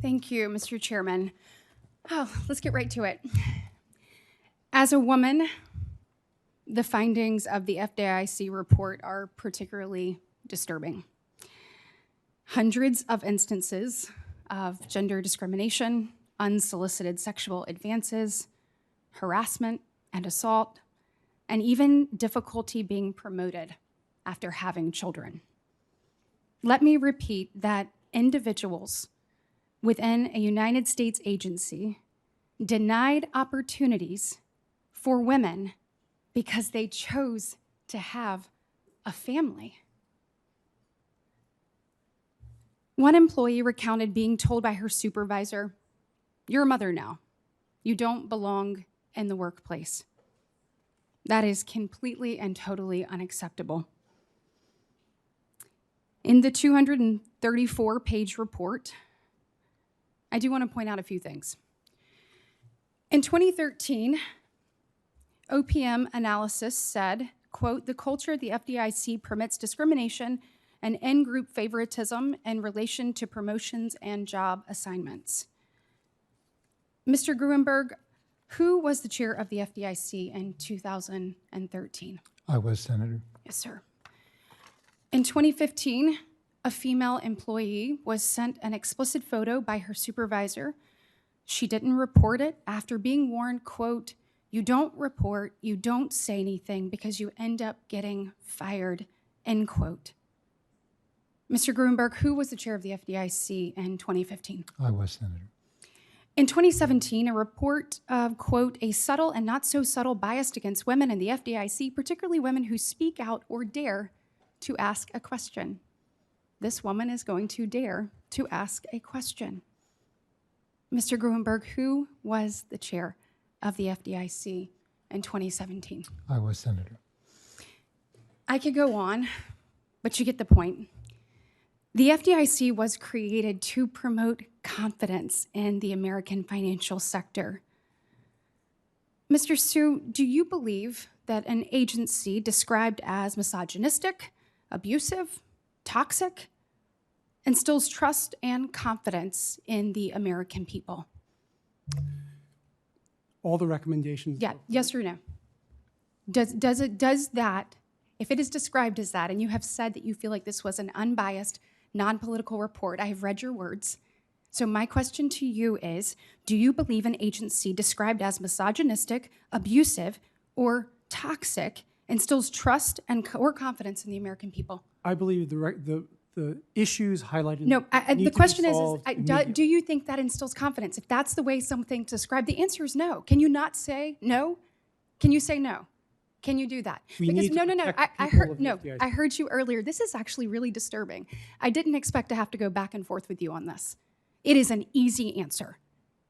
Thank you, Mr. Chairman. Oh, let's get right to it. As a woman, the findings of the FDIC report are particularly disturbing. Hundreds of instances of gender discrimination, unsolicited sexual advances, harassment and assault, and even difficulty being promoted after having children. Let me repeat that individuals within a United States agency denied opportunities for women because they chose to have a family. One employee recounted being told by her supervisor, "You're a mother now. You don't belong in the workplace." That is completely and totally unacceptable. In the 234-page report, I do want to point out a few things. In 2013, OPM analysis said, quote, "The culture at the FDIC permits discrimination and in-group favoritism in relation to promotions and job assignments." Mr. Gruenberg, who was the chair of the FDIC in 2013? I was, Senator. Yes, sir. In 2015, a female employee was sent an explicit photo by her supervisor. She didn't report it after being warned, quote, "You don't report, you don't say anything because you end up getting fired," end quote. Mr. Gruenberg, who was the chair of the FDIC in 2015? I was, Senator. In 2017, a report of, quote, "a subtle and not so subtle bias against women in the FDIC, particularly women who speak out or dare to ask a question." This woman is going to dare to ask a question. Mr. Gruenberg, who was the chair of the FDIC in 2017? I was, Senator. I could go on, but you get the point. The FDIC was created to promote confidence in the American financial sector. Mr. Sue, do you believe that an agency described as misogynistic, abusive, toxic, instills trust and confidence in the American people? All the recommendations. Yeah, yes or no? Does that, if it is described as that, and you have said that you feel like this was an unbiased, non-political report, I have read your words. So my question to you is, do you believe an agency described as misogynistic, abusive, or toxic instills trust and or confidence in the American people? I believe the issues highlighted. No, need the to be question is solved immediately. do you think that instills confidence? If that's the way something's described, the answer is no. Can you not say no? Can you say no? Can you do that? We Because need to protect I people heard of the FDIC. I heard you earlier. This is actually really disturbing. I didn't expect to have to go back and forth with you on this. It is an easy answer.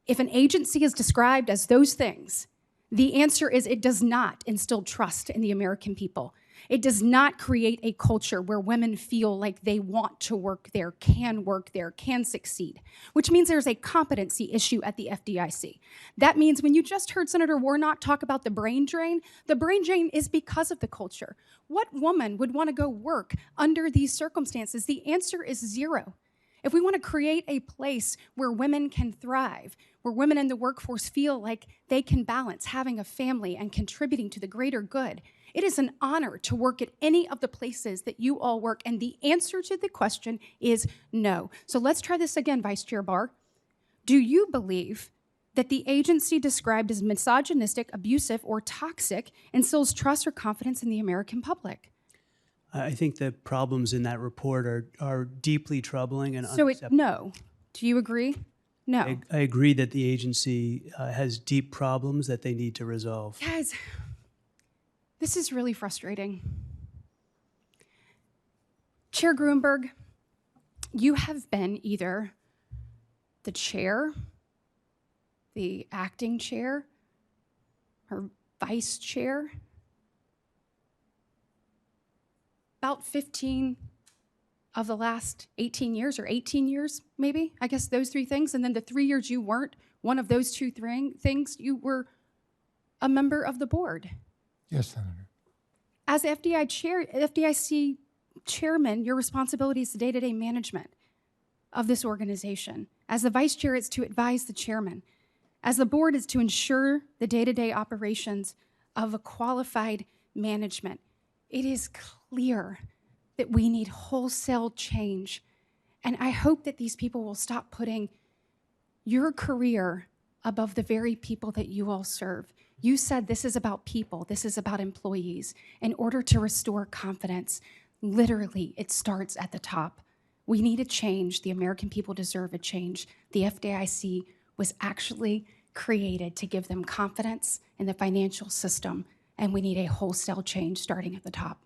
If an agency is described as those things, the answer is it does not instill trust in the American people. It does not create a culture where women feel like they want to work there, can succeed, which means there's a competency issue at the FDIC. That means when you just heard Senator Warnock talk about the brain drain is because of the culture. What woman would want to go work under these circumstances? The answer is zero. If we want to create a place where women can thrive, where women in the workforce feel like they can balance having a family and contributing to the greater good, it is an honor to work at any of the places that you all work, and the answer to the question is no. So let's try this again, Vice Chair Barr. Do you believe that the agency described as misogynistic, abusive, or toxic instills trust or confidence in the American public? I think the problems in that report are deeply troubling and So unacceptable. no. Do you agree? No. I agree that the agency has deep problems that they need to resolve. Guys, this is really frustrating. Chair Gruenberg, you have been either the chair, the acting chair, or vice chair about 15 of the last 18 years, or 18 years, maybe. I guess those three things. And then the 3 years you weren't one of those two things, you were a member of the board. Yes, Senator. As FDIC chairman, your responsibility is the day-to-day management of this organization. As the vice chair, it's to advise the chairman. As the board, is to ensure the day-to-day operations of a qualified management. It is clear that we need wholesale change. And I hope that these people will stop putting your career above the very people that you all serve. You said this is about people, this is about employees. In order to restore confidence, literally, it starts at the top. We need a change. The American people deserve a change. The FDIC was actually created to give them confidence in the financial system, and we need a wholesale change starting at the top.